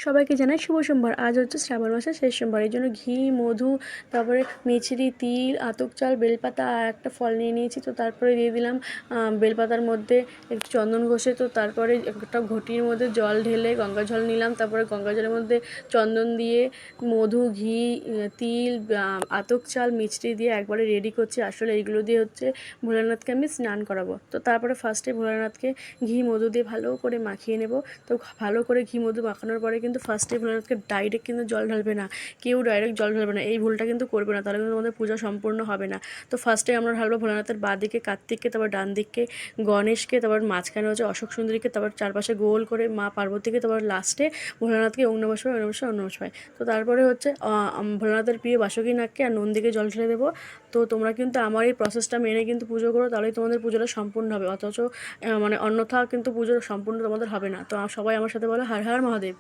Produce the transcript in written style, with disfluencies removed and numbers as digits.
সবাইকে জানাই শুভ সোমবার। আজ হচ্ছে শ্রাবণ মাসের শেষ সোমবার। এই জন্য ঘি, মধু, তারপরে মিছরি, তিল, আতপ চাল, বেলপাতা আর একটা ফল নিয়ে নিয়েছি। তো তারপরে দিয়ে দিলাম বেলপাতার মধ্যে একটু চন্দন ঘষে। তো তারপরে একটা ঘটির মধ্যে জল ঢেলে গঙ্গা জল নিলাম। তারপরে গঙ্গা জলের মধ্যে চন্দন দিয়ে মধু, ঘি, তিল, আতপ চাল, মিছরি দিয়ে একবারে রেডি করছি। আসলে এইগুলো দিয়ে হচ্ছে ভোলানাথকে আমি স্নান করাবো। তো তারপরে ফার্স্টে ভোলানাথকে ঘি, মধু দিয়ে ভালো করে মাখিয়ে নেব। তো ভালো করে ঘি, মধু মাখানোর পরে কিন্তু ফার্স্টে ভোলানাথকে ডাইরেক্ট কিন্তু জল ঢালবে না, কেউ ডাইরেক্ট জল ঢালবে না। এই ভুলটা কিন্তু করবে না, তাহলে কিন্তু তোমাদের পূজা সম্পূর্ণ হবে না। তো ফার্স্টে আমরা ঢালবো ভোলানাথের বাঁ দিকে কার্তিককে, তারপর ডান দিককে গণেশকে, তারপর মাঝখানে হচ্ছে অশোক সুন্দরীকে, তারপর চারপাশে গোল করে মা পার্বতীকে, তারপর লাস্টে ভোলানাথকে ওং নমঃ শিবায়, ওং নমঃ শিবায়, ওং নমঃ শিবায়। তো তারপরে হচ্ছে ভোলানাথের প্রিয় বাসুকীনাথকে আর নন্দীকে জল ঢেলে দেবো। তো তোমরা কিন্তু আমার এই প্রসেসটা মেনে কিন্তু পুজো করো, তাহলেই তোমাদের পুজোটা সম্পূর্ণ হবে। অথচ মানে অন্যথা কিন্তু পুজো সম্পূর্ণ তোমাদের হবে না। তো সবাই আমার সাথে বলো হর হর মহাদেব।